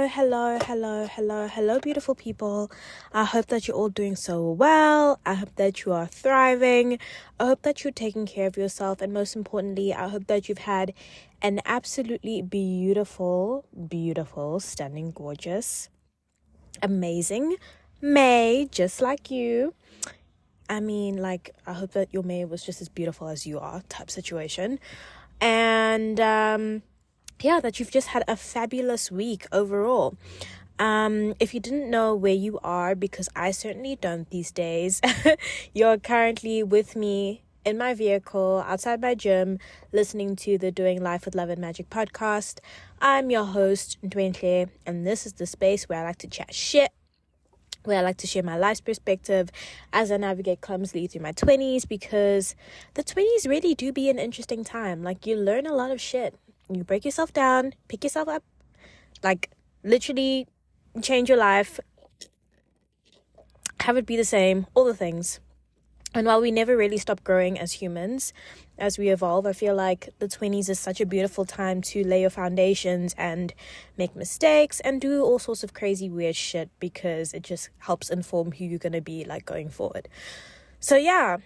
Hello, beautiful people. I hope that you're all doing so well. I hope that you are thriving. I hope that you're taking care of yourself. And most importantly, I hope that you've had an absolutely beautiful, stunning, gorgeous, amazing May, just like you. I mean, I hope that your May was just as beautiful as you are, type situation. And, that you've just had a fabulous week overall. If you didn't know where you are, because I certainly don't these days, you're currently with me in my vehicle, outside my gym, listening to the Doing Life with Love and Magic podcast. I'm your host, Ntwentle, and this is the space where I like to chat shit, where I like to share my life's perspective as I navigate clumsily through my 20s, because the 20s really do be an interesting time. You learn a lot of shit. You break yourself down, pick yourself up, literally change your life, have it be the same, all the things. And while we never really stop growing as humans, as we evolve, I feel like the 20s is such a beautiful time to lay your foundations and make mistakes and do all sorts of crazy, weird shit, because it just helps inform who you're going to be going forward. So yeah,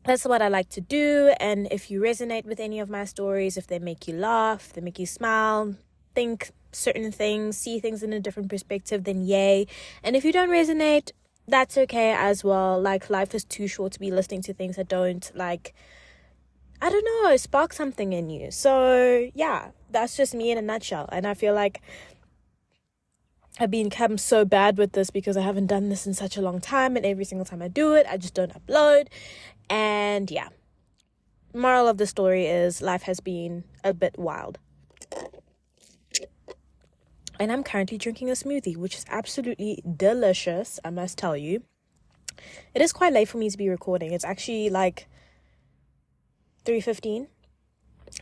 that's what I like to do. And if you resonate with any of my stories, if they make you laugh, they make you smile, think certain things, see things in a different perspective, then yay. And if you don't resonate, that's okay as well. Life is too short to be listening to things that don't spark something in you. So yeah, that's just me in a nutshell. And I feel like I've become so bad with this because I haven't done this in such a long time, and every single time I do it, I just don't upload. And yeah, moral of the story is life has been a bit wild. And I'm currently drinking a smoothie, which is absolutely delicious, I must tell you. It is quite late for me to be recording. It's actually 3:15,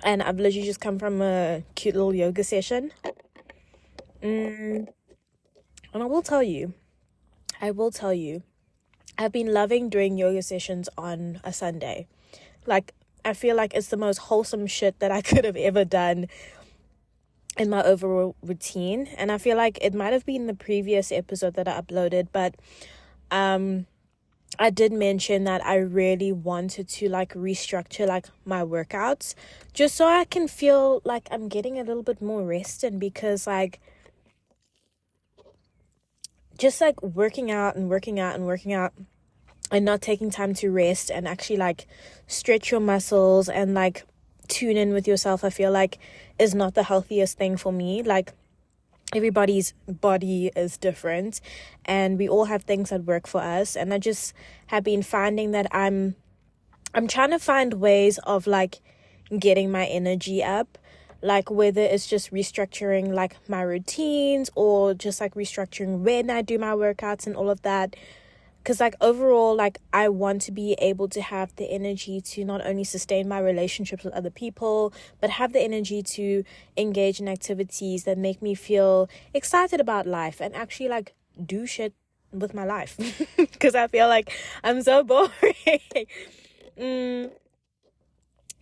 and I've literally just come from a cute little yoga session. And I will tell you, I've been loving doing yoga sessions on a Sunday. I feel like it's the most wholesome shit that I could have ever done in my overall routine. And I feel like it might have been the previous episode that I uploaded, but I did mention that I really wanted to restructure my workouts, just so I can feel like I'm getting a little bit more rested, because just working out and not taking time to rest and actually stretch your muscles and tune in with yourself, I feel like is not the healthiest thing for me. Everybody's body is different, and we all have things that work for us. And I just have been finding that I'm trying to find ways of getting my energy up, whether it's just restructuring my routines, or just restructuring when I do my workouts and all of that. Because overall, I want to be able to have the energy to not only sustain my relationships with other people, but have the energy to engage in activities that make me feel excited about life and actually do shit with my life. Because I feel like I'm so boring.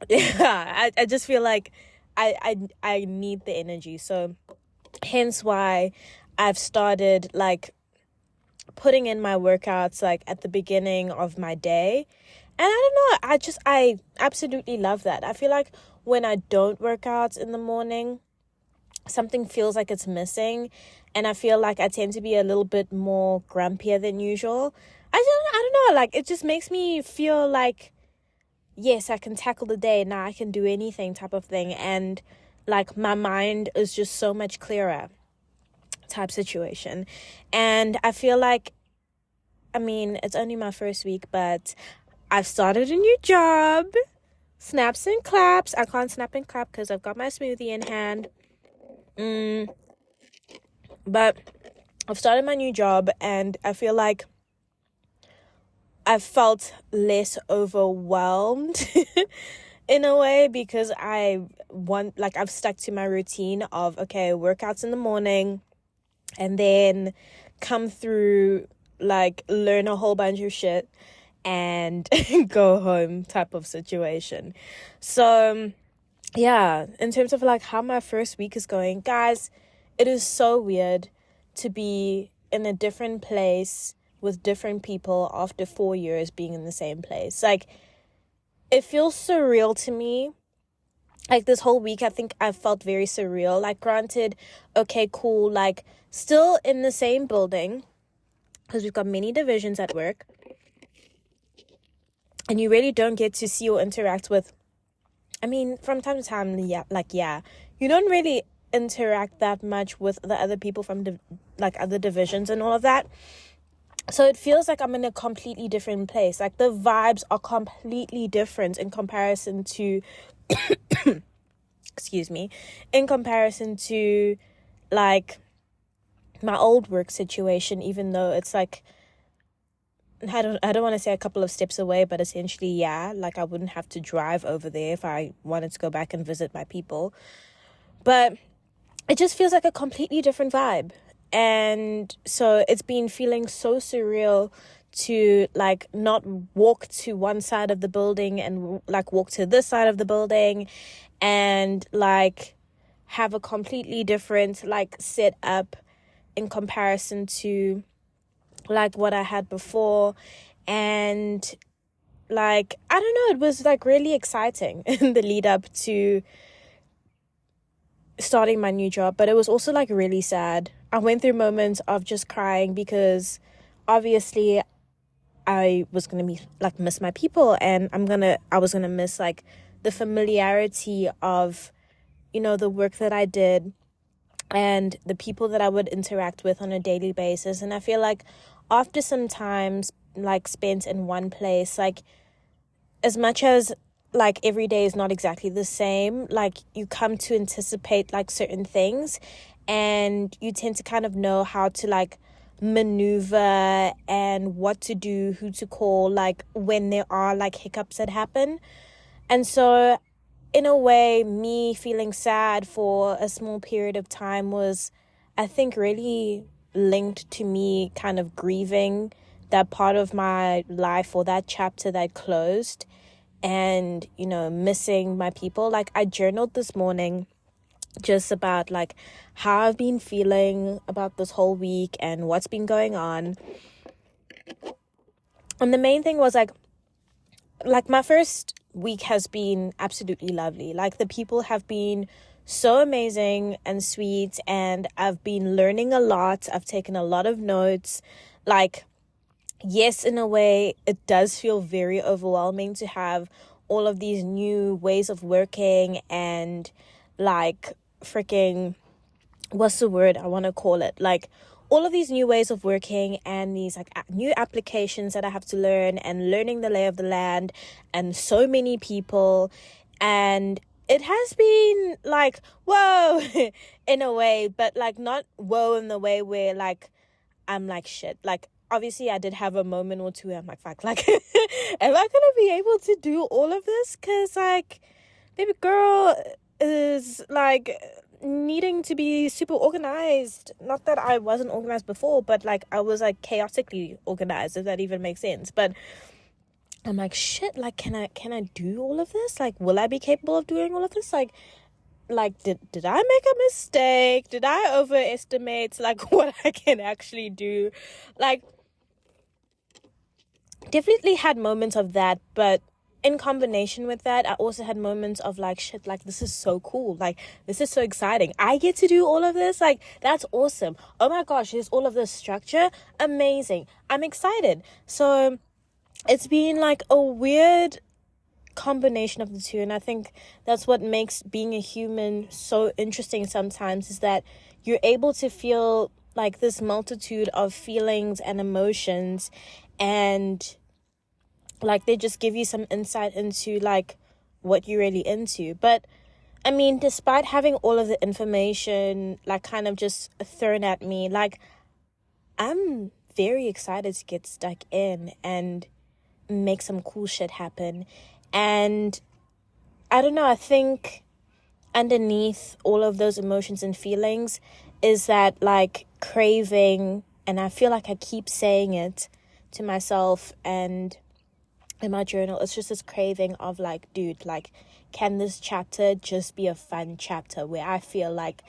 Yeah, I just feel like I need the energy. So hence why I've started putting in my workouts at the beginning of my day. And I don't know, I absolutely love that. I feel like when I don't work out in the morning, something feels like it's missing, and I feel like I tend to be a little bit more grumpier than usual. I don't know, it just makes me feel yes, I can tackle the day, now I can do anything type of thing, and my mind is just so much clearer type situation. And I feel it's only my first week, but I've started a new job. Snaps and claps. I can't snap and clap because I've got my smoothie in hand. But I've started my new job, and I feel like I've felt less overwhelmed in a way, because I've stuck to my routine of, okay, workouts in the morning, and then come through, learn a whole bunch of shit and go home type of situation. So yeah, in terms of how my first week is going, guys, it is so weird to be in a different place with different people after 4 years being in the same place. Like, it feels surreal to me. Like, this whole week, I think I felt very surreal. Like, granted, okay, cool, like, still in the same building, because we've got many divisions at work, and you really don't get to see or interact with, I mean, from time to time, yeah, you don't really interact that much with the other people from other divisions and all of that. So it feels like I'm in a completely different place. Like, the vibes are completely different in comparison to in comparison to like my old work situation, even though it's like, I don't want to say a couple of steps away, but essentially, yeah, like I wouldn't have to drive over there if I wanted to go back and visit my people. But it just feels like a completely different vibe. And so it's been feeling so surreal to like not walk to one side of the building and like walk to this side of the building and like have a completely different like setup in comparison to like what I had before. And like, I don't know, it was like really exciting in the lead up to starting my new job, but it was also like really sad. I went through moments of just crying because obviously I was gonna be like miss my people, and I was gonna miss like the familiarity of, you know, the work that I did and the people that I would interact with on a daily basis. And I feel like after some time like spent in one place, like as much as like every day is not exactly the same, like you come to anticipate like certain things, and you tend to kind of know how to like maneuver and what to do, who to call, like when there are like hiccups that happen. And so in a way, me feeling sad for a small period of time was, I think, really linked to me kind of grieving that part of my life or that chapter that closed, and, you know, missing my people. Like, I journaled this morning just about like how I've been feeling about this whole week and what's been going on. And the main thing was like my first week has been absolutely lovely. Like, the people have been so amazing and sweet, and I've been learning a lot. I've taken a lot of notes. Like, yes, in a way, it does feel very overwhelming to have all of these new ways of working and like freaking, what's the word I want to call it? Like, all of these new ways of working and these like new applications that I have to learn, and learning the lay of the land and so many people. And it has been like, whoa, in a way, but like not whoa in the way where like I'm like shit. Like, obviously I did have a moment or two where I'm like, fuck, like, am I gonna be able to do all of this? Because like, baby girl is like needing to be super organized. Not that I wasn't organized before, but like I was like chaotically organized, if that even makes sense. But I'm like, shit, like, can I do all of this? Like, will I be capable of doing all of this? Like did I make a mistake? Did I overestimate like what I can actually do? Like, definitely had moments of that, but in combination with that, I also had moments of like, shit, like, this is so cool. Like, this is so exciting. I get to do all of this. Like, that's awesome. Oh my gosh, there's all of this structure. Amazing. I'm excited. So it's been like a weird combination of the two. And I think that's what makes being a human so interesting sometimes, is that you're able to feel like this multitude of feelings and emotions, and like they just give you some insight into like what you're really into. But I mean, despite having all of the information like kind of just thrown at me, like I'm very excited to get stuck in and make some cool shit happen. And I don't know, I think underneath all of those emotions and feelings is that like craving, and I feel like I keep saying it to myself and in my journal, it's just this craving of like, dude, like, can this chapter just be a fun chapter where I feel like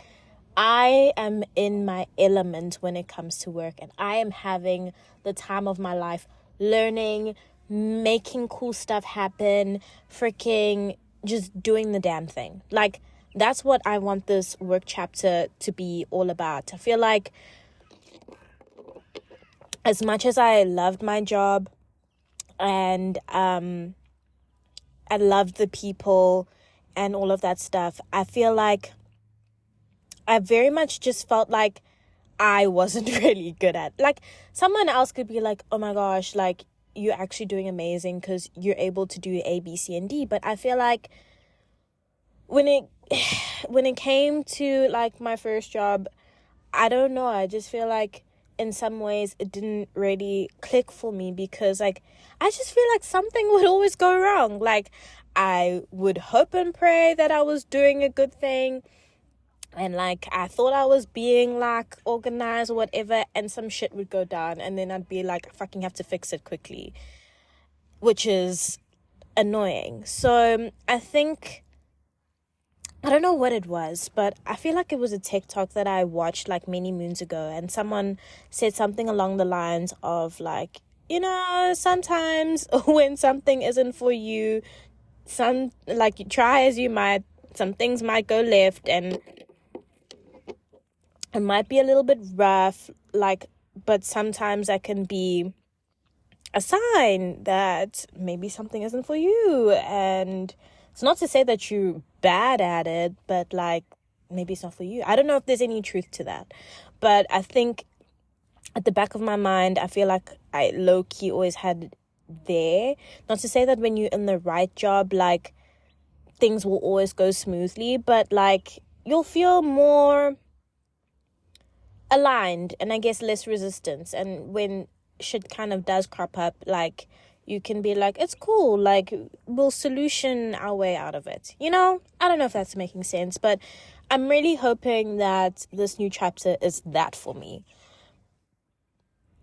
I am in my element when it comes to work, and I am having the time of my life, learning, making cool stuff happen, freaking just doing the damn thing. Like, that's what I want this work chapter to be all about. I feel like as much as I loved my job and I loved the people and all of that stuff, I feel like I very much just felt like I wasn't really good at. Like, someone else could be like, oh my gosh, like, you're actually doing amazing because you're able to do A, B, C, and D. But I feel like when it came to, like, my first job, I don't know, I just feel like in some ways it didn't really click for me because, like, I just feel like something would always go wrong. Like, I would hope and pray that I was doing a good thing, and, like, I thought I was being, like, organized or whatever, and some shit would go down, and then I'd be like, I fucking have to fix it quickly, which is annoying. So I think, I don't know what it was, but I feel like it was a TikTok that I watched, like, many moons ago, and someone said something along the lines of, like, you know, sometimes when something isn't for you, like, you try as you might, some things might go left, and it might be a little bit rough, like, but sometimes that can be a sign that maybe something isn't for you. And it's not to say that you're bad at it, but, like, maybe it's not for you. I don't know if there's any truth to that, but I think at the back of my mind, I feel like I low-key always had it there. Not to say that when you're in the right job, like, things will always go smoothly, but, like, you'll feel more aligned and I guess less resistance. And when shit kind of does crop up, like, you can be like, it's cool, like, we'll solution our way out of it, you know? I don't know if that's making sense, but I'm really hoping that this new chapter is that for me,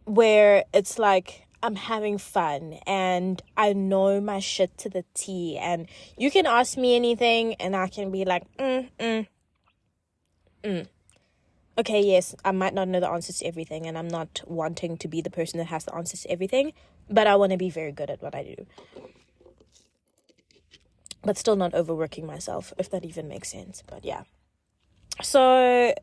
where it's like I'm having fun and I know my shit to the T, and you can ask me anything and I can be like, okay, yes, I might not know the answers to everything, and I'm not wanting to be the person that has the answers to everything, but I want to be very good at what I do. But still not overworking myself, if that even makes sense. But yeah. So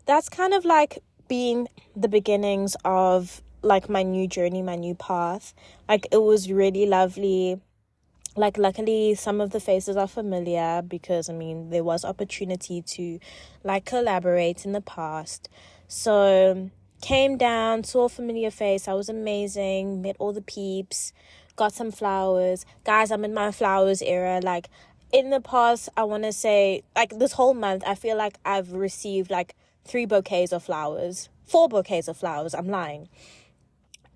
that's kind of like been the beginnings of, like, my new journey, my new path. Like, it was really lovely. Like, luckily, some of the faces are familiar because, I mean, there was opportunity to, like, collaborate in the past. So, came down, saw a familiar face. I was amazing. Met all the peeps. Got some flowers. Guys, I'm in my flowers era. Like, in the past, I want to say, like, this whole month, I feel like I've received, like, 3 bouquets of flowers. 4 bouquets of flowers. I'm lying.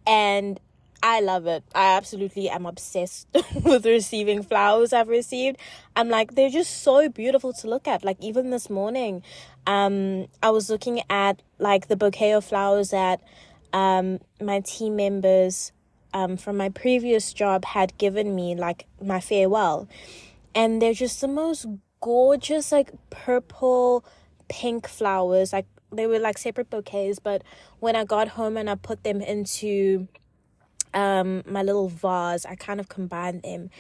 And I love it. I absolutely am obsessed with receiving flowers I've received. I'm like, they're just so beautiful to look at. Like, even this morning, I was looking at, like, the bouquet of flowers that my team members from my previous job had given me, like, my farewell. And they're just the most gorgeous, like, purple, pink flowers. Like, they were, like, separate bouquets, but when I got home and I put them into my little vase, I kind of combined them,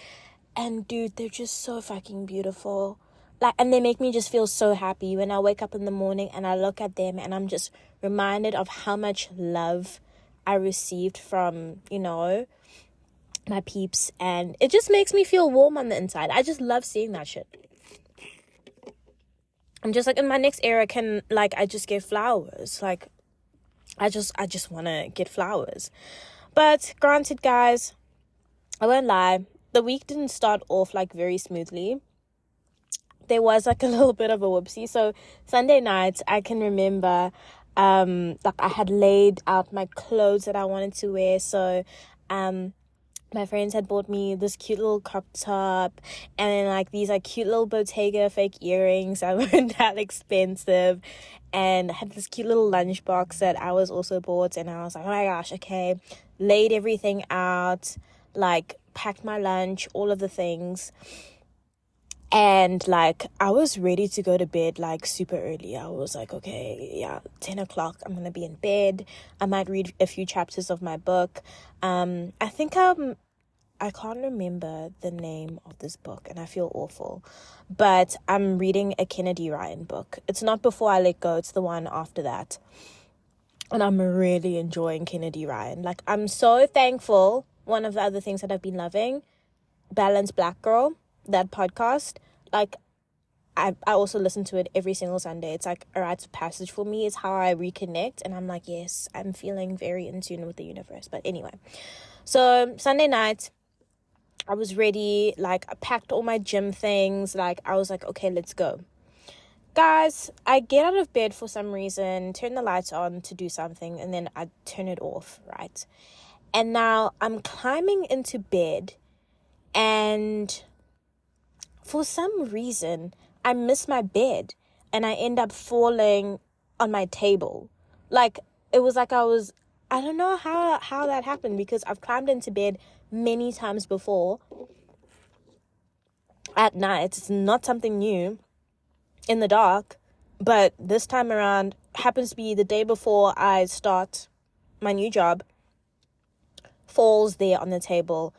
and dude, they're just so fucking beautiful. Like, and they make me just feel so happy when I wake up in the morning and I look at them, and I'm just reminded of how much love I received from, you know, my peeps, and it just makes me feel warm on the inside. I just love seeing that shit. I'm just like, in my next era, can, like, I just get flowers. Like, I just want to get flowers. But granted, guys, I won't lie, the week didn't start off, like, very smoothly. There was, like, a little bit of a whoopsie. So Sunday night, I can remember, like, I had laid out my clothes that I wanted to wear. So my friends had bought me this cute little crop top, and then, like, these, like, cute little Bottega fake earrings that weren't that expensive, and I had this cute little lunchbox that I was also bought, and I was like, oh my gosh, okay, laid everything out, like, packed my lunch, all of the things. And like I was ready to go to bed like super early. I was like, okay, yeah, 10 o'clock, I'm gonna be in bed. I might read a few chapters of my book. I can't remember the name of this book and I feel awful, but I'm reading a Kennedy Ryan book. It's not Before I Let Go, it's the one after that. And I'm really enjoying Kennedy Ryan. Like, I'm so thankful. One of the other things that I've been loving, Balanced Black Girl, that podcast. Like, I also listen to it every single Sunday. It's like a rite of passage for me. It's how I reconnect. And I'm like, yes, I'm feeling very in tune with the universe. But anyway, so Sunday night, I was ready. Like, I packed all my gym things. Like, I was like, okay, let's go. Guys, I get out of bed for some reason, turn the lights on to do something, and then I turn it off, right? And now I'm climbing into bed, and for some reason, I miss my bed, and I end up falling on my table. Like, it was like I don't know how that happened, because I've climbed into bed many times before at night. It's not something new in the dark, but this time around happens to be the day before I start my new job. Falls there on the table.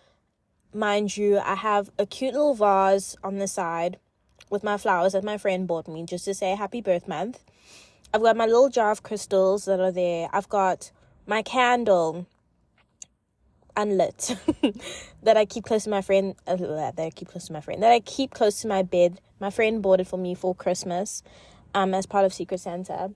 Mind you, I have a cute little vase on the side with my flowers that my friend bought me just to say happy birth month. I've got my little jar of crystals that are there. I've got my candle unlit that I keep close to my friend, that I keep close to my bed. My friend bought it for me for Christmas, as part of Secret Santa.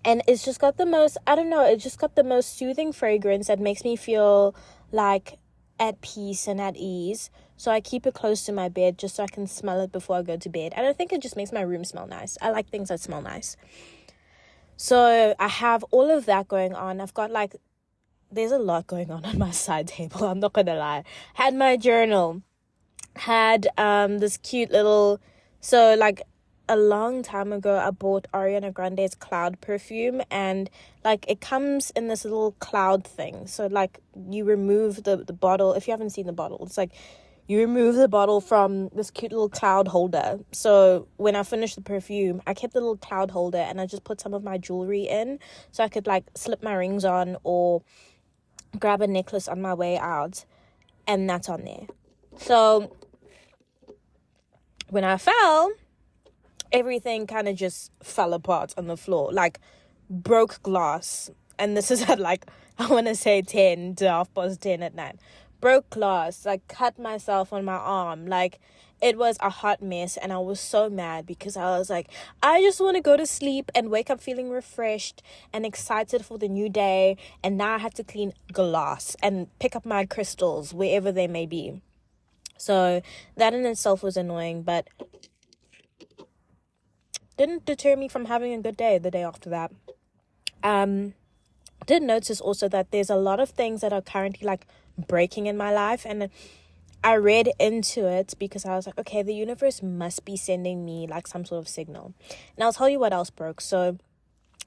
And it's just got the most, I don't know, it just got the most soothing fragrance that makes me feel like at peace and at ease. So I keep it close to my bed just so I can smell it before I go to bed. And I think it just makes my room smell nice. I like things that smell nice. So I have all of that going on. I've got like, there's a lot going on my side table, I'm not gonna lie. Had my journal, had this cute little, so like a long time ago I bought Ariana Grande's Cloud perfume, and like it comes in this little cloud thing. So like you remove the bottle. If you haven't seen the bottle, it's like you remove the bottle from this cute little cloud holder. So when I finished the perfume, I kept the little cloud holder and I just put some of my jewelry in so I could like slip my rings on or grab a necklace on my way out, and that's on there. So when I fell, everything kind of just fell apart on the floor, like broke glass. And this is at like, I want to say 10 to 10:30 at night. Broke glass, like cut myself on my arm. Like, it was a hot mess, and I was so mad because I was like, I just want to go to sleep and wake up feeling refreshed and excited for the new day. And now I have to clean glass and pick up my crystals wherever they may be. So that in itself was annoying, but didn't deter me from having a good day the day after that. Did notice also that there's a lot of things that are currently like breaking in my life, and I read into it because I was like, okay, the universe must be sending me like some sort of signal. And I'll tell you what else broke. So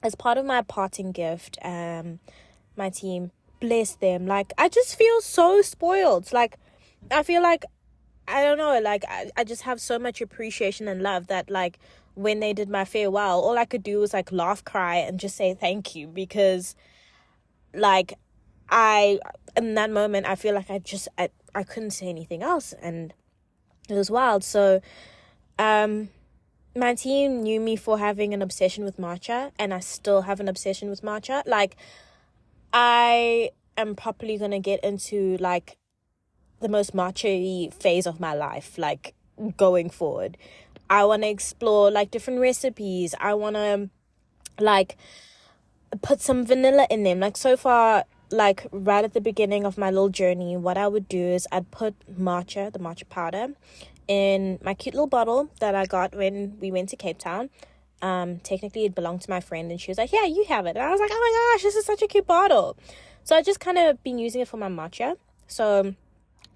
as part of my parting gift, my team, bless them, like I just feel so spoiled. Like I feel like, I don't know, like I just have so much appreciation and love that like when they did my farewell, all I could do was like laugh, cry, and just say thank you, because like in that moment I feel like I couldn't say anything else, and it was wild. So my team knew me for having an obsession with matcha, and I still have an obsession with matcha. Like, I am probably gonna get into like the most matcha-y phase of my life, like going forward. I want to explore like different recipes. I want to like put some vanilla in them. Like, so far, like right at the beginning of my little journey, what I would do is I'd put the matcha powder, in my cute little bottle that I got when we went to Cape Town. Technically it belonged to my friend, and she was like, yeah, you have it. And I was like, oh my gosh, this is such a cute bottle. So I just kind of been using it for my matcha. So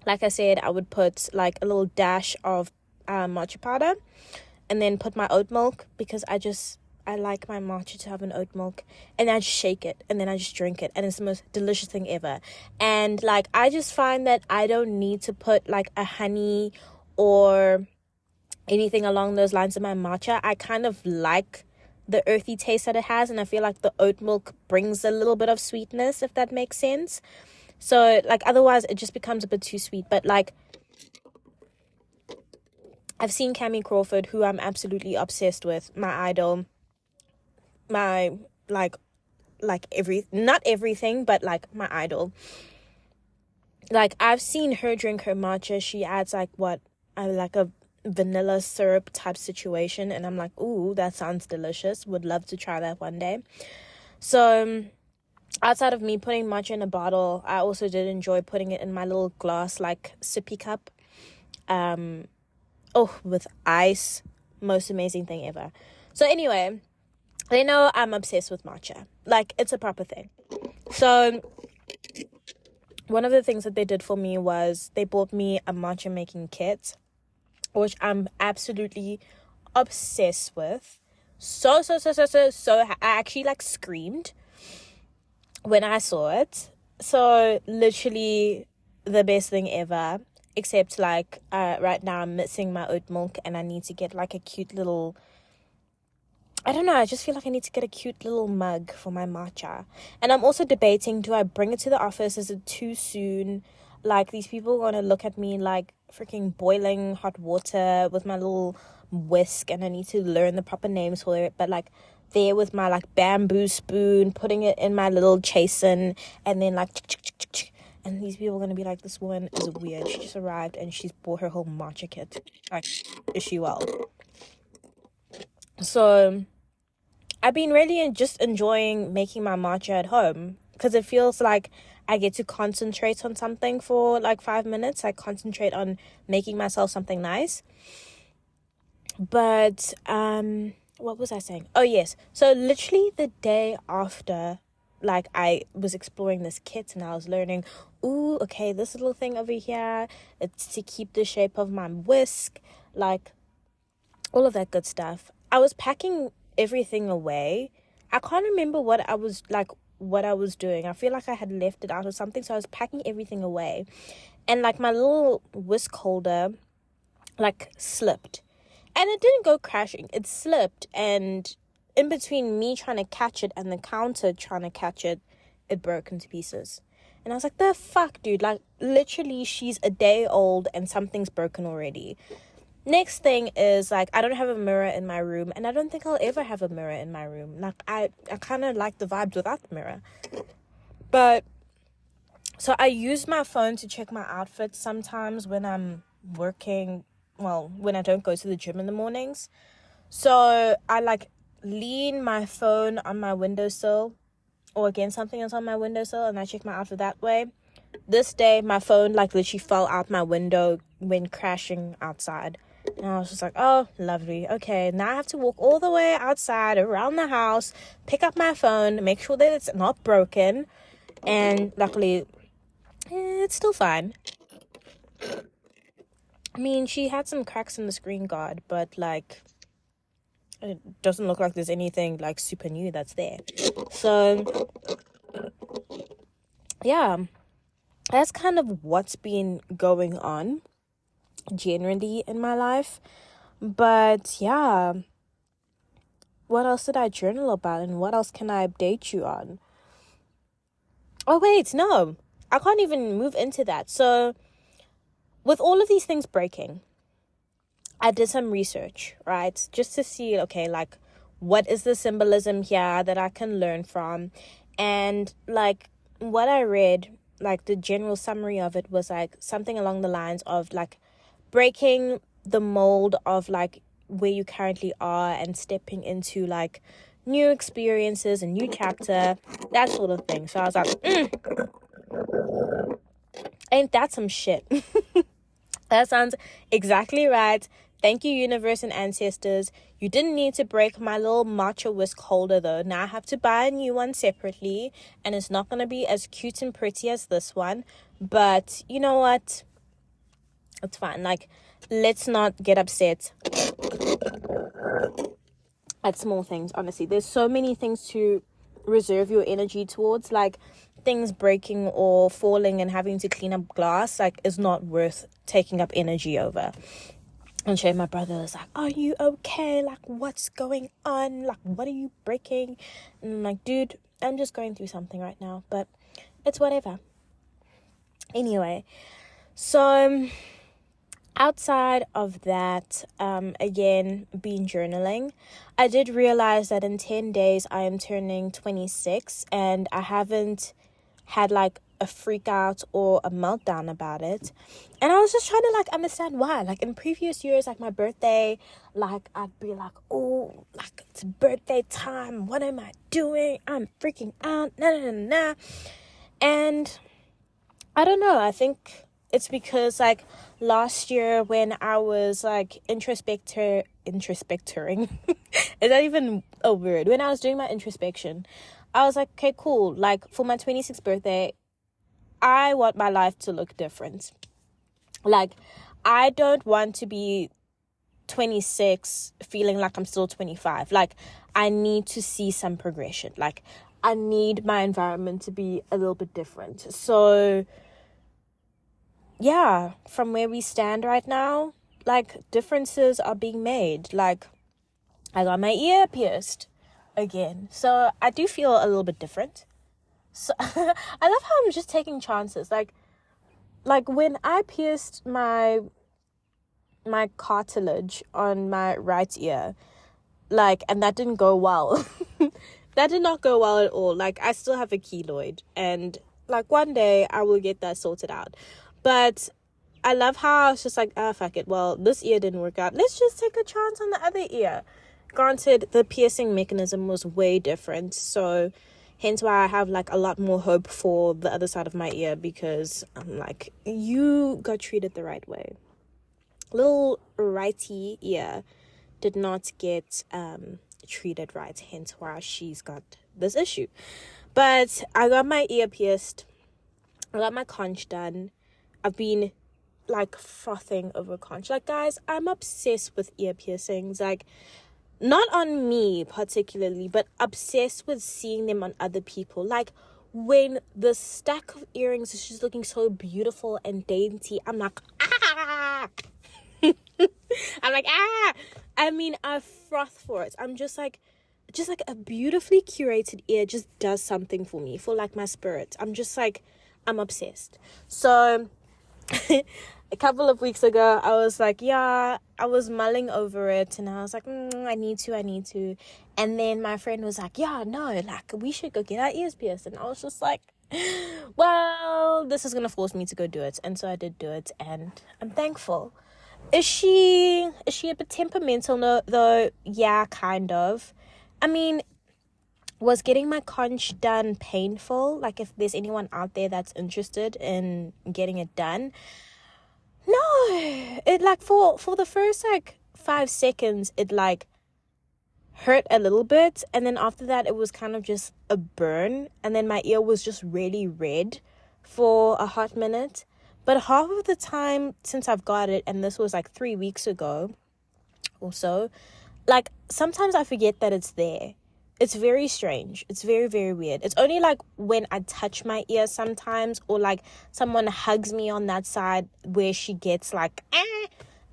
like I said, I would put like a little dash of matcha powder, and then put my oat milk, because I like my matcha to have an oat milk, and I just shake it, and then I just drink it, and it's the most delicious thing ever. And like, I just find that I don't need to put like a honey or anything along those lines of my matcha. I kind of like the earthy taste that it has, and I feel like the oat milk brings a little bit of sweetness, if that makes sense. So like otherwise it just becomes a bit too sweet. But like I've seen Cammie Crawford, who I'm absolutely obsessed with, my idol, my like not everything, but like my idol. Like I've seen her drink her matcha. She adds like a vanilla syrup type situation, and I'm like, ooh, that sounds delicious. Would love to try that one day. So outside of me putting matcha in a bottle, I also did enjoy putting it in my little glass like sippy cup, with ice. Most amazing thing ever. So anyway, they know I'm obsessed with matcha. Like, it's a proper thing. So one of the things that they did for me was they bought me a matcha making kit, which I'm absolutely obsessed with. So I actually like screamed when I saw it. So literally the best thing ever, except like right now I'm missing my oat milk, and I need to get like a cute little, I don't know, I just feel like I need to get a cute little mug for my matcha. And I'm also debating, do I bring it to the office? Is it too soon? Like, these people are going to look at me like freaking boiling hot water with my little whisk, and I need to learn the proper names for it. But like there with my like bamboo spoon, putting it in my little chasin, and then like and these people are going to be like, this woman is weird. She just arrived and she's bought her whole matcha kit. Like, is she well? So I've been really just enjoying making my matcha at home, because it feels like I get to concentrate on something for like 5 minutes. I concentrate on making myself something nice. But what was I saying? Oh yes, so literally the day after, like, I was exploring this kit and I was learning, ooh, okay, this little thing over here, it's to keep the shape of my whisk, like all of that good stuff. I was packing everything away. I can't remember what I was doing. I feel like I had left it out or something. So I was packing everything away, and like my little whisk holder like slipped, and it didn't go crashing. It slipped, and in between me trying to catch it and the counter trying to catch it, it broke into pieces. And I was like, the fuck, dude? Like, literally, she's a day old and something's broken already. Next thing is, like, I don't have a mirror in my room, and I don't think I'll ever have a mirror in my room. Like, I kind of like the vibes without the mirror. But, so I use my phone to check my outfits sometimes when I'm working, well, when I don't go to the gym in the mornings. So I, like, lean my phone on my windowsill, or against something that's on my windowsill, and I check my outfit that way. This day, my phone, like, literally fell out my window when crashing outside. And I was just like, oh, lovely. Okay, now I have to walk all the way outside, around the house, pick up my phone, make sure that it's not broken. And luckily, it's still fine. I mean, she had some cracks in the screen guard, but, like, it doesn't look like there's anything, like, super new that's there. So, yeah, that's kind of what's been going on generally in my life. But yeah, what else did I journal about, and what else can I update you on? Oh wait, no, I can't even move into that. So with all of these things breaking, I did some research, right, just to see, okay, like, what is the symbolism here that I can learn from. And like what I read, like the general summary of it was like something along the lines of like breaking the mold of like where you currently are and stepping into like new experiences, a new chapter, that sort of thing. So I was like, ain't that some shit? That sounds exactly right. Thank you, universe and ancestors. You didn't need to break my little matcha whisk holder though. Now I have to buy a new one separately, and it's not going to be as cute and pretty as this one. But you know what? It's fine. Like, let's not get upset at small things, honestly. There's so many things to reserve your energy towards, like things breaking or falling and having to clean up glass, like, is not worth taking up energy over. And Shay, my brother, was like, are you okay? Like, what's going on? Like, what are you breaking? And I'm like, dude, I'm just going through something right now, but it's whatever. Anyway, so outside of that, again, being journaling, I did realize that in 10 days I am turning 26, and I haven't had like a freak out or a meltdown about it. And I was just trying to like understand why. Like in previous years, like my birthday, like I'd be like, oh, like it's birthday time, what am I doing? I'm freaking out, nah. And I don't know, I think it's because like last year when I was like introspectoring is that even a word? When I was doing my introspection, I was like, okay, cool, like for my 26th birthday, I want my life to look different. Like, I don't want to be 26 feeling like I'm still 25. Like, I need to see some progression. Like, I need my environment to be a little bit different. So, yeah, from where we stand right now, like, differences are being made. Like, I got my ear pierced again. So, I do feel a little bit different. So, I love how I'm just taking chances. Like when I pierced my cartilage on my right ear, like, and that didn't go well. That did not go well at all. Like, I still have a keloid, and like one day I will get that sorted out. But I love how I was just like, fuck it. Well, this ear didn't work out. Let's just take a chance on the other ear. Granted, the piercing mechanism was way different, so hence why I have like a lot more hope for the other side of my ear, because I'm like, you got treated the right way. Little righty ear did not get treated right, hence why she's got this issue. But I got my ear pierced. I got my conch done. I've been like frothing over conch. Like, guys, I'm obsessed with ear piercings. Like, not on me particularly, but obsessed with seeing them on other people. Like, when the stack of earrings is just looking so beautiful and dainty, I'm like, ah! I'm like, ah! I mean, I froth for it. I'm just like a beautifully curated ear just does something for me, for like my spirit. I'm just like, I'm obsessed. So a couple of weeks ago, I was like, yeah, I was mulling over it, and I was like, I need to. And then my friend was like, yeah, no, like, we should go get our ears pierced. And I was just like, well, this is gonna force me to go do it. And so I did do it, and I'm thankful. Is she a bit temperamental? No, though? Yeah, kind of. I mean, was getting my conch done painful? Like, if there's anyone out there that's interested in getting it done, no, it like for the first like 5 seconds, it like hurt a little bit, and then after that it was kind of just a burn, and then my ear was just really red for a hot minute. But half of the time since I've got it, and this was like 3 weeks ago or so, like sometimes I forget that it's there. It's very strange. It's very, very weird. It's only like when I touch my ear sometimes, or like someone hugs me on that side, where she gets like,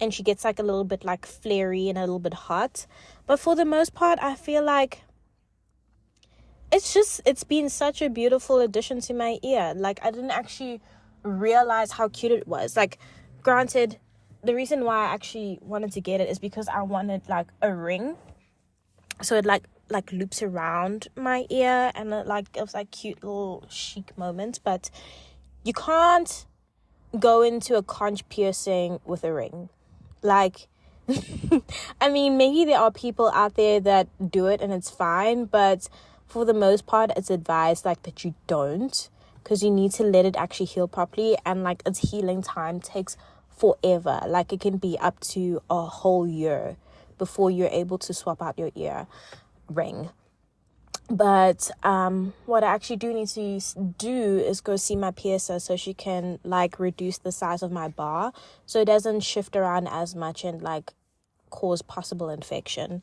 and she gets like a little bit like flary and a little bit hot. But for the most part, I feel like it's been such a beautiful addition to my ear. Like, I didn't actually realize how cute it was. Like, granted, the reason why I actually wanted to get it is because I wanted like a ring. So it like loops around my ear, and it like gives like cute little chic moments. But you can't go into a conch piercing with a ring. Like, I mean, maybe there are people out there that do it and it's fine, but for the most part, it's advised like that you don't, because you need to let it actually heal properly, and like its healing time takes forever. Like, it can be up to a whole year before you're able to swap out your ear ring. But what I actually do need to do is go see my piercer, so she can like reduce the size of my bar, so it doesn't shift around as much and like cause possible infection.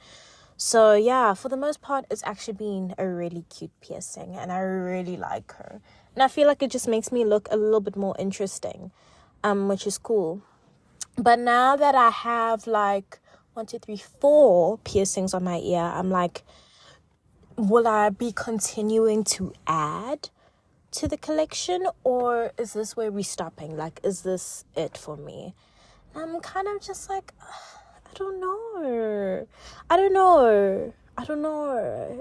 So yeah, for the most part, it's actually been a really cute piercing, and I really like her, and I feel like it just makes me look a little bit more interesting, which is cool. But now that I have like 4 piercings on my ear, I'm like, will I be continuing to add to the collection, or is this where we're stopping? Like, is this it for me? And I'm kind of just like, I don't know.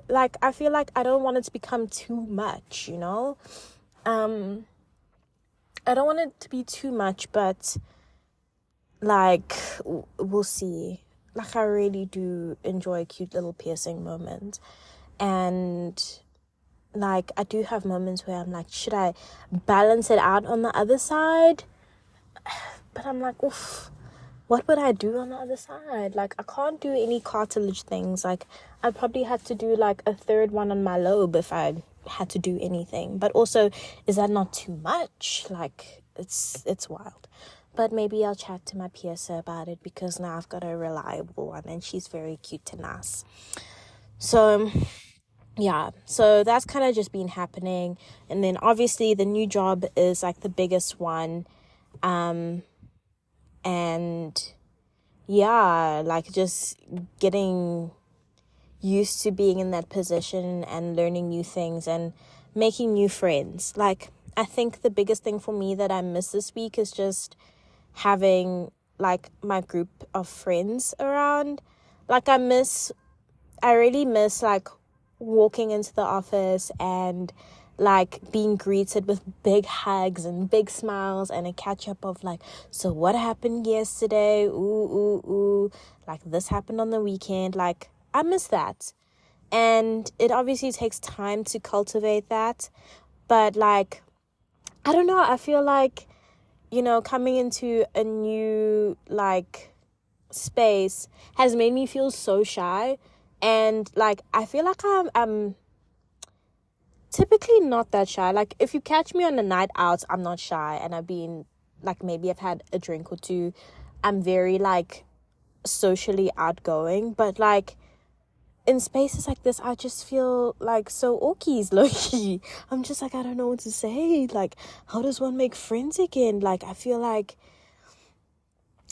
Like, I feel like I don't want it to become too much, you know? I don't want it to be too much, but like, we'll see. Like, I really do enjoy a cute little piercing moment. And like, I do have moments where I'm like, should I balance it out on the other side? But I'm like, oof, what would I do on the other side? Like, I can't do any cartilage things. Like, I'd probably have to do like a third one on my lobe if I had to do anything. But also, is that not too much? Like, it's wild. But maybe I'll chat to my piercer about it, because now I've got a reliable one and she's very cute and nice. So yeah, so that's kind of just been happening. And then obviously the new job is like the biggest one. And yeah, like just getting used to being in that position and learning new things and making new friends. Like, I think the biggest thing for me that I miss this week is just having like my group of friends around. Like, I really miss like walking into the office and like being greeted with big hugs and big smiles and a catch up of like, so what happened yesterday? Ooh, like this happened on the weekend. Like, I miss that. And it obviously takes time to cultivate that. But like, I don't know, I feel like, you know, coming into a new like space has made me feel so shy. And like, I feel like I'm typically not that shy. Like, if you catch me on a night out, I'm not shy, and I've been like, maybe I've had a drink or two. I'm very like socially outgoing, but like in spaces like this, I just feel like so orkies, low-key. I'm just like, I don't know what to say. Like, how does one make friends again? Like, I feel like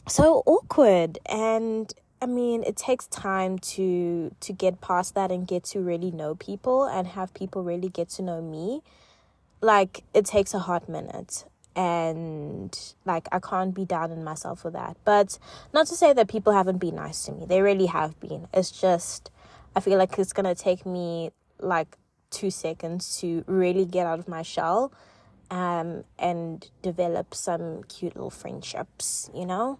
so awkward. And I mean, it takes time to get past that and get to really know people and have people really get to know me. Like, it takes a hot minute. And like, I can't be down on myself for that. But not to say that people haven't been nice to me. They really have been. It's just, I feel like it's gonna take me like 2 seconds to really get out of my shell, and develop some cute little friendships, you know?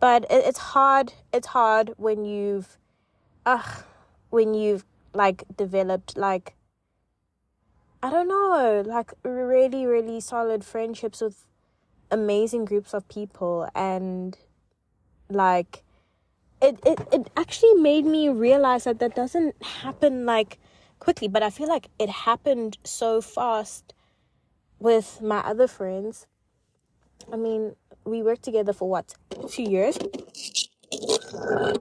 But it's hard. It's hard when you've like developed like, I don't know, like really, really solid friendships with amazing groups of people. And like, it actually made me realize that doesn't happen like quickly, but I feel like it happened so fast with my other friends. I mean, we worked together for what, 2 years?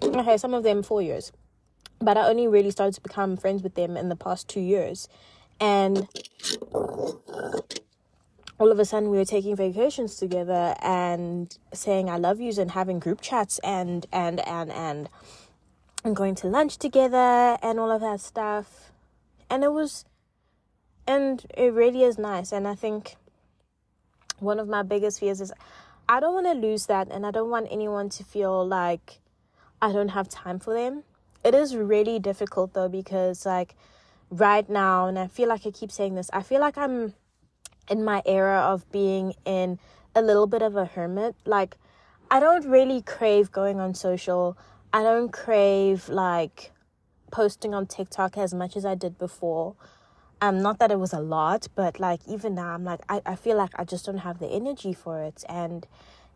Okay, some of them 4 years. But I only really started to become friends with them in the past 2 years. And all of a sudden we were taking vacations together and saying I love yous and having group chats and going to lunch together and all of that stuff. And it really is nice. And I think one of my biggest fears is I don't want to lose that, and I don't want anyone to feel like I don't have time for them. It is really difficult though, because like right now, and I feel like I keep saying this, I feel like I'm in my era of being in a little bit of a hermit. Like, I don't really crave going on social. I don't crave like posting on TikTok as much as I did before. Not that it was a lot, but like even now I'm like, I feel like I just don't have the energy for it. And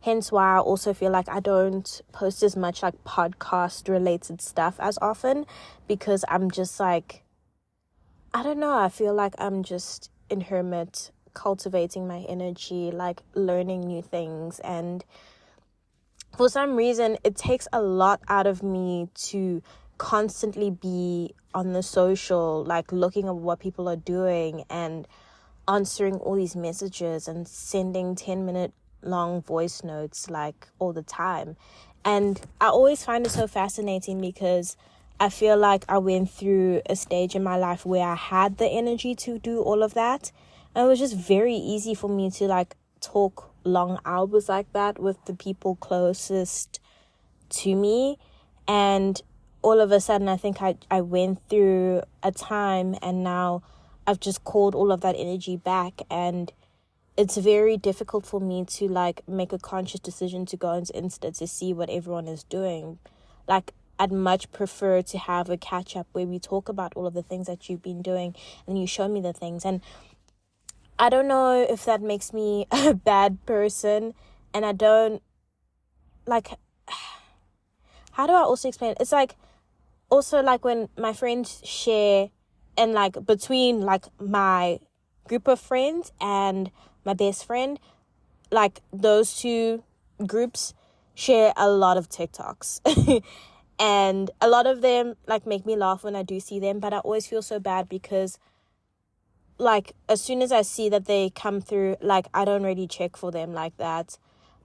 hence why I also feel like I don't post as much like podcast related stuff as often, because I'm just like, I don't know, I feel like I'm just in hermit, cultivating my energy, like learning new things. And for some reason it takes a lot out of me to constantly be on the social, like looking at what people are doing and answering all these messages and sending 10-minute long voice notes like all the time. And I always find it so fascinating because I feel like I went through a stage in my life where I had the energy to do all of that. And it was just very easy for me to like talk long hours like that with the people closest to me. And all of a sudden, I think I went through a time, and now I've just called all of that energy back. And it's very difficult for me to like make a conscious decision to go into Insta to see what everyone is doing. Like, I'd much prefer to have a catch up where we talk about all of the things that you've been doing and you show me the things. And I don't know if that makes me a bad person, and I don't like, how do I also explain it? It's like, also like when my friends share, and like between like my group of friends and my best friend, like those two groups share a lot of TikToks. And a lot of them like make me laugh when I do see them, but I always feel so bad because like as soon as I see that they come through, like I don't really check for them like that.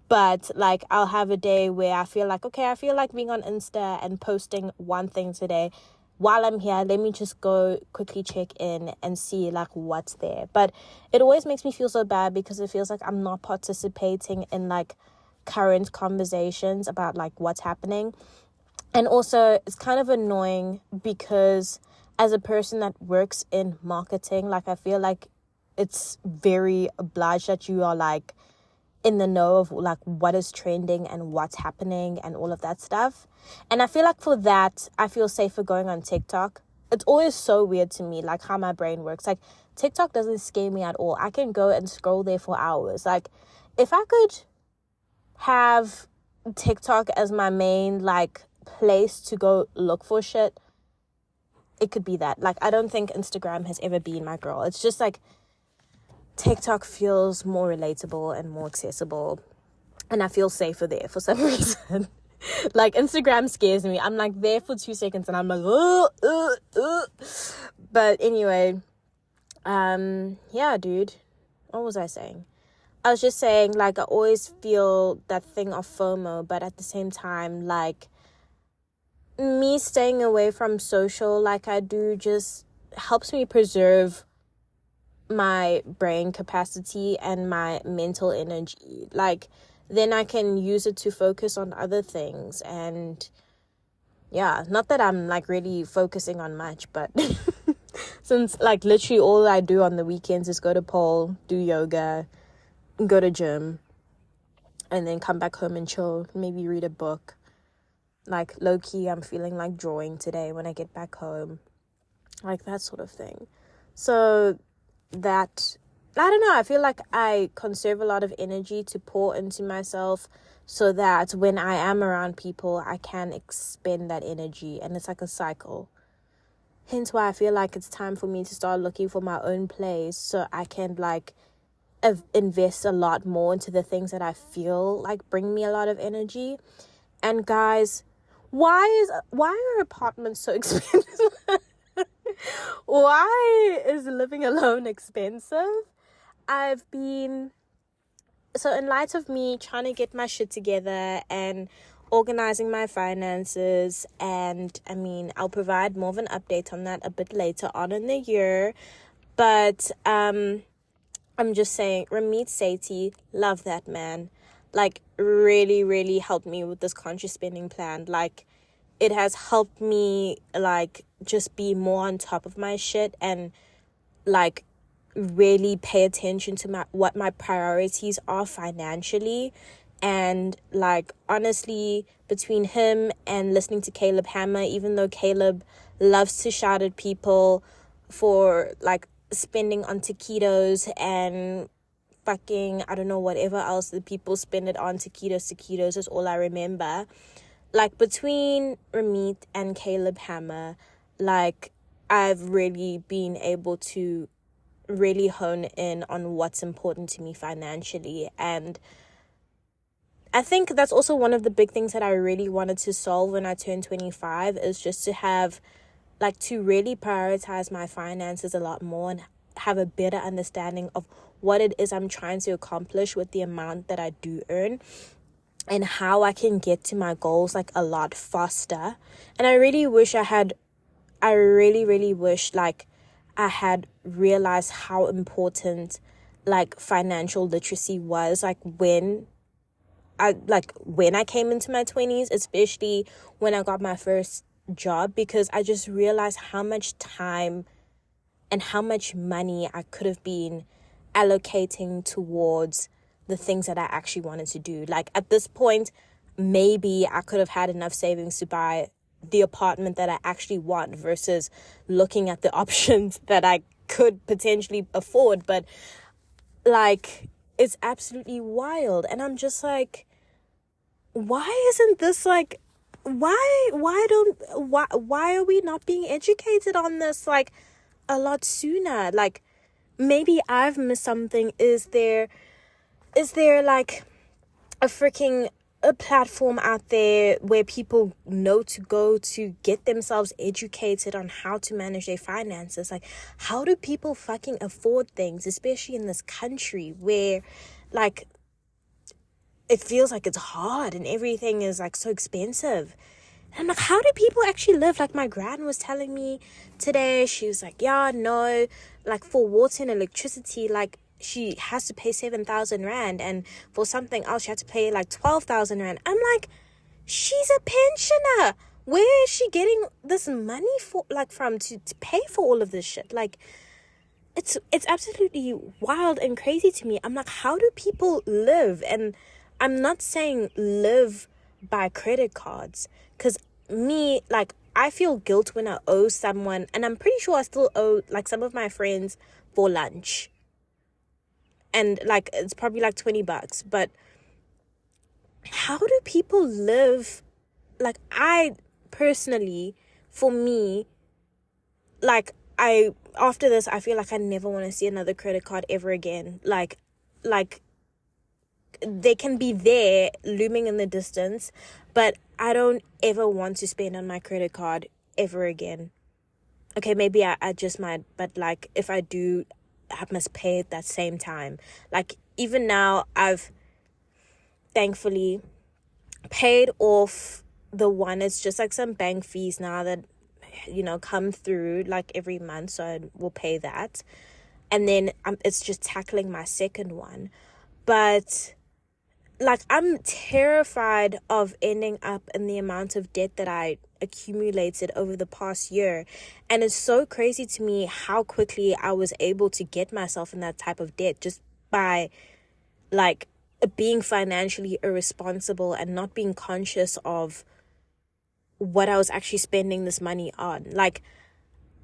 But like I'll have a day where I feel like, okay, I feel like being on Insta and posting one thing today. While I'm here, let me just go quickly check in and see like what's there. But it always makes me feel so bad because it feels like I'm not participating in like current conversations about like what's happening. And also it's kind of annoying because as a person that works in marketing, like I feel like it's very obliged that you are like in the know of like what is trending and what's happening and all of that stuff. And I feel like for that, I feel safer going on TikTok. It's always so weird to me, like how my brain works. Like TikTok doesn't scare me at all. I can go and scroll there for hours. Like if I could have TikTok as my main like place to go look for shit, it could be that. Like I don't think Instagram has ever been my girl. It's just like TikTok feels more relatable and more accessible, and I feel safer there for some reason. Like Instagram scares me. I'm like there for 2 seconds and I'm like But anyway, yeah, dude, what was I saying? I was just saying like I always feel that thing of FOMO, but at the same time, like me staying away from social like I do just helps me preserve my brain capacity and my mental energy. Like then I can use it to focus on other things. And yeah, not that I'm like really focusing on much, but since like literally all I do on the weekends is go to pole, do yoga, go to gym, and then come back home and chill, maybe read a book. Like low-key, I'm feeling like drawing today when I get back home, like that sort of thing. So that, I don't know, I feel like I conserve a lot of energy to pour into myself so that when I am around people, I can expend that energy, and it's like a cycle. Hence why I feel like it's time for me to start looking for my own place so I can like invest a lot more into the things that I feel like bring me a lot of energy. And guys, why are apartments so expensive? Why is living alone expensive? So in light of me trying to get my shit together and organizing my finances, and I mean, I'll provide more of an update on that a bit later on in the year, but I'm just saying, Ramit Sethi, love that man. Like, really, really helped me with this conscious spending plan. Like, it has helped me, like, just be more on top of my shit and, like, really pay attention to what my priorities are financially. And, like, honestly, between him and listening to Caleb Hammer, even though Caleb loves to shout at people for, like, spending on taquitos and fucking, I don't know, whatever else the people spend it on, taquitos is all I remember. Like, between Ramit and Caleb Hammer, like, I've really been able to really hone in on what's important to me financially. And I think that's also one of the big things that I really wanted to solve when I turned 25, is just to have, like, to really prioritize my finances a lot more and have a better understanding of what it is I'm trying to accomplish with the amount that I do earn, and how I can get to my goals like a lot faster. And I really wish I really wish like I had realized how important like financial literacy was like when I came into my 20s, especially when I got my first job, because I just realized how much time and how much money I could have been allocating towards the things that I actually wanted to do. Like at this point, maybe I could have had enough savings to buy the apartment that I actually want versus looking at the options that I could potentially afford. But like, it's absolutely wild. And I'm just like, why isn't this like, why are we not being educated on this like a lot sooner? Like, maybe I've missed something. Is there like a platform out there where people know to go to get themselves educated on how to manage their finances? Like, how do people fucking afford things, especially in this country where like it feels like it's hard and everything is like so expensive? And I'm like, how do people actually live? Like, my gran was telling me today, she was like, yeah, no, like for water and electricity, like she has to pay 7,000 rand, and for something else she had to pay like 12,000 rand. I'm like, she's a pensioner. Where is she getting this money from to pay for all of this shit? Like, it's absolutely wild and crazy to me. I'm like, how do people live? And I'm not saying live by credit cards, because me, like, I feel guilt when I owe someone, and I'm pretty sure I still owe like some of my friends for lunch, and like it's probably like $20. But how do people live? Like, I personally, for me, like, after this I feel like I never want to see another credit card ever again. Like they can be there looming in the distance, but I don't ever want to spend on my credit card ever again. Okay, maybe I just might, but like if I do, I must pay at that same time. Like, even now, I've thankfully paid off the one. It's just like some bank fees now that, you know, come through like every month, so I will pay that. And then it's just tackling my second one. But like, I'm terrified of ending up in the amount of debt that I accumulated over the past year. And it's so crazy to me how quickly I was able to get myself in that type of debt just by like being financially irresponsible and not being conscious of what I was actually spending this money on. Like,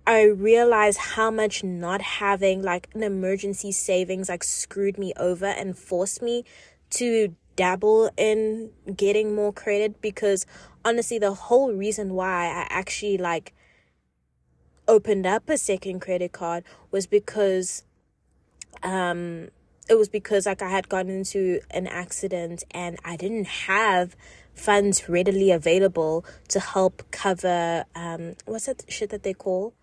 I realized how much not having like an emergency savings like screwed me over and forced me to dabble in getting more credit. Because honestly, the whole reason why I actually like opened up a second credit card was because like I had gotten into an accident and I didn't have funds readily available to help cover what's that shit that they call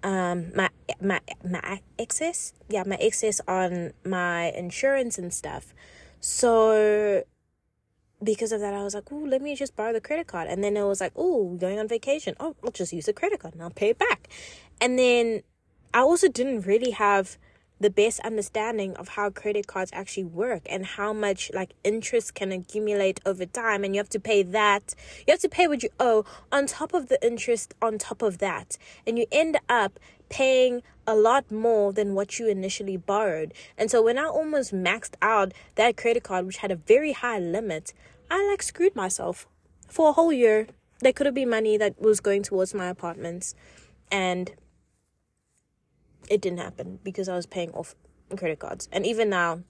my excess on my insurance and stuff. So because of that, I was like, oh, let me just borrow the credit card. And then it was like, oh, we're going on vacation. Oh, I'll just use the credit card and I'll pay it back. And then I also didn't really have the best understanding of how credit cards actually work and how much like interest can accumulate over time. And you have to pay that. You have to pay what you owe on top of the interest on top of that. And you end up paying a lot more than what you initially borrowed. And so when I almost maxed out that credit card, which had a very high limit, I like screwed myself for a whole year. There could have been money that was going towards my apartments, and it didn't happen because I was paying off credit cards. And even now,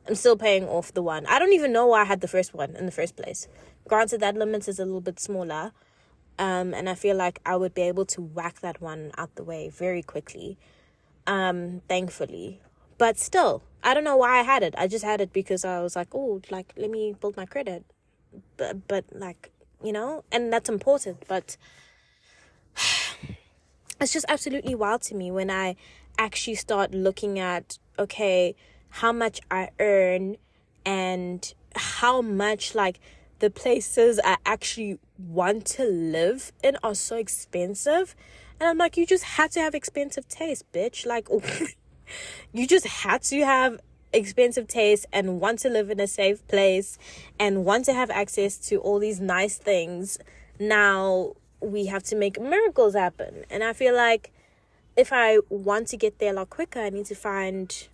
I'm still paying off the one. I don't even know why I had the first one in the first place. Granted, that limit is a little bit smaller, and I feel like I would be able to whack that one out the way very quickly, thankfully. But still, I don't know why I had it. I just had it because I was like, oh, like, let me build my credit. But like, you know, and that's important. But it's just absolutely wild to me when I actually start looking at, okay, how much I earn and how much like the places I actually want to live in are so expensive. And I'm like, you just had to have expensive taste, bitch. Like, you just had to have expensive taste and want to live in a safe place and want to have access to all these nice things. Now we have to make miracles happen. And I feel like if I want to get there a lot quicker, I need to find,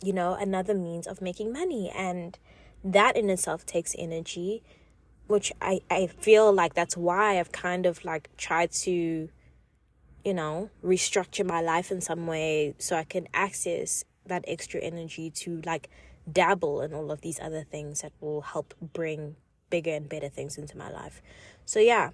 another means of making money. And that in itself takes energy, which I feel like that's why I've kind of like tried to, restructure my life in some way so I can access that extra energy to like dabble in all of these other things that will help bring bigger and better things into my life. So yeah,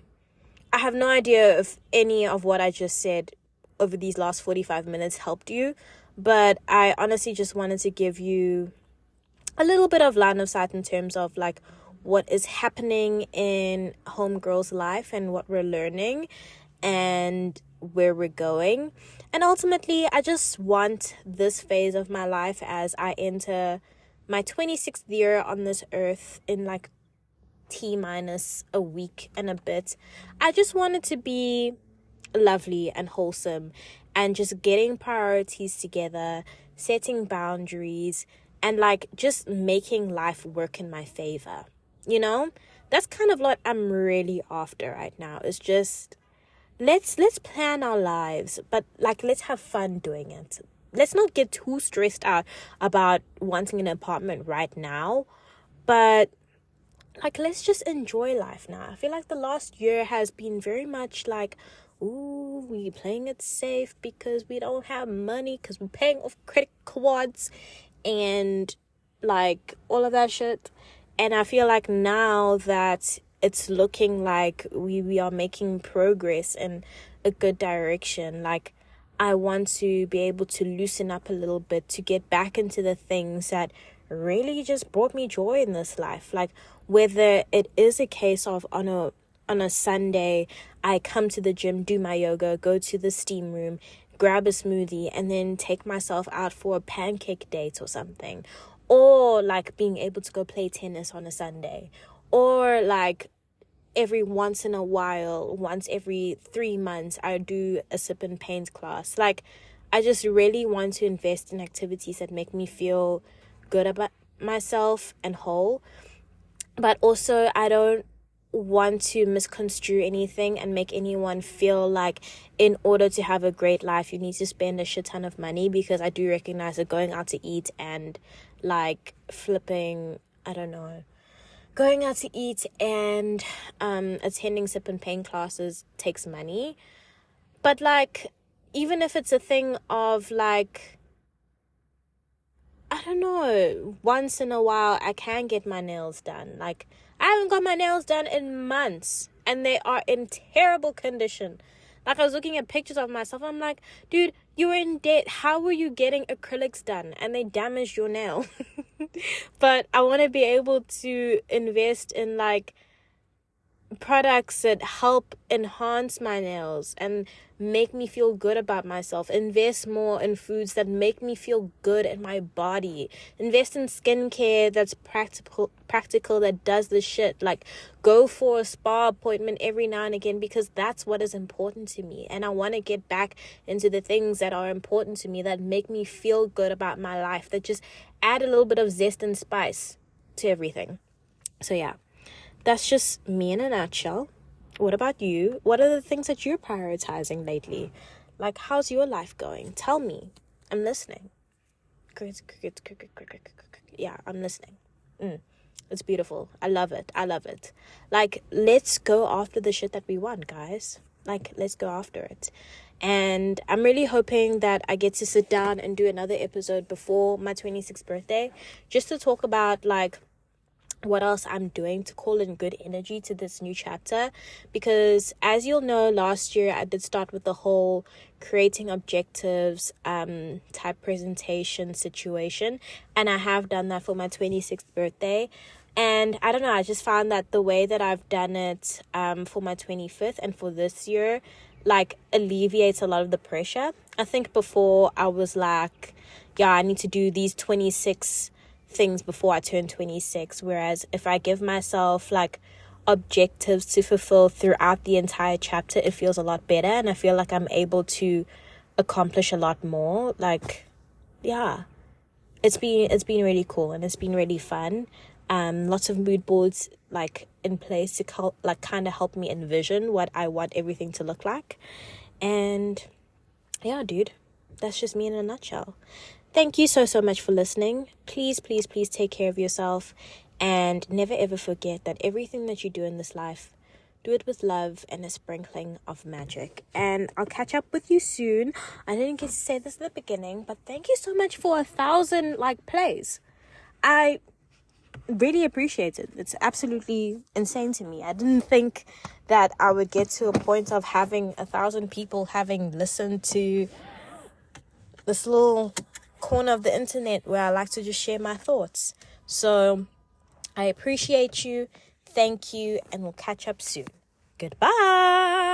I have no idea if any of what I just said over these last 45 minutes helped you, but I honestly just wanted to give you a little bit of line of sight in terms of like what is happening in Homegirl's life and what we're learning and where we're going. And ultimately, I just want this phase of my life as I enter my 26th year on this earth in like T-minus a week and a bit. I just want it to be lovely and wholesome and just getting priorities together, setting boundaries, and like just making life work in my favor. That's kind of what I'm really after right now. It's just let's plan our lives, but like let's have fun doing it. Let's not get too stressed out about wanting an apartment right now, but like let's just enjoy life now. I feel like the last year has been very much like, ooh, we playing it safe because we don't have money because we're paying off credit cards and like all of that shit. And I feel like now that it's looking like we are making progress in a good direction, like I want to be able to loosen up a little bit to get back into the things that really just brought me joy in this life. Like whether it is a case of on a Sunday, I come to the gym, do my yoga, go to the steam room, grab a smoothie, and then take myself out for a pancake date or something. Or like being able to go play tennis on a Sunday. Or like every once in a while, once every 3 months, I do a sip and paint class. Like I just really want to invest in activities that make me feel good about myself and whole. But also I don't want to misconstrue anything and make anyone feel like in order to have a great life you need to spend a shit ton of money, because I do recognize that going out to eat and like going out to eat and attending sip and paint classes takes money. But like even if it's a thing of like, I don't know, once in a while I can get my nails done. Like I haven't got my nails done in months and they are in terrible condition. Like I was looking at pictures of myself, I'm like, dude, you were in debt. How were you getting acrylics done and they damaged your nail? But I want to be able to invest in like products that help enhance my nails and make me feel good about myself. Invest more in foods that make me feel good in my body. Invest in skincare that's practical that does the shit. Like go for a spa appointment every now and again, because that's what is important to me. And I want to get back into the things that are important to me, that make me feel good about my life, that just add a little bit of zest and spice to everything. So yeah, that's just me in a nutshell. What about you? What are the things that you're prioritizing lately? Like, how's your life going? Tell me. I'm listening. Yeah, I'm listening. It's beautiful. I love it. Like, let's go after the shit that we want, guys. Like, let's go after it. And I'm really hoping that I get to sit down and do another episode before my 26th birthday, just to talk about, like, what else I'm doing to call in good energy to this new chapter. Because as you'll know, last year I did start with the whole creating objectives type presentation situation, and I have done that for my 26th birthday. And I don't know, I just found that the way that I've done it for my 25th and for this year, like alleviates a lot of the pressure. I think before I was like, yeah, I need to do these 26 things before I turn 26. Whereas if I give myself like objectives to fulfill throughout the entire chapter, it feels a lot better, and I feel like I'm able to accomplish a lot more. Like, yeah, it's been really cool, and it's been really fun. Lots of mood boards like in place to kind of help me envision what I want everything to look like. And yeah, dude, that's just me in a nutshell. Thank you so much for listening. Please take care of yourself, and never ever forget that everything that you do in this life, do it with love and a sprinkling of magic. And I'll catch up with you soon. I didn't get to say this in the beginning, but thank you so much for 1,000 plays. I really appreciate it. It's absolutely insane to me. I didn't think that I would get to a point of having 1,000 people having listened to this little corner of the internet where I like to just share my thoughts. So I appreciate you. Thank you, and we'll catch up soon. Goodbye.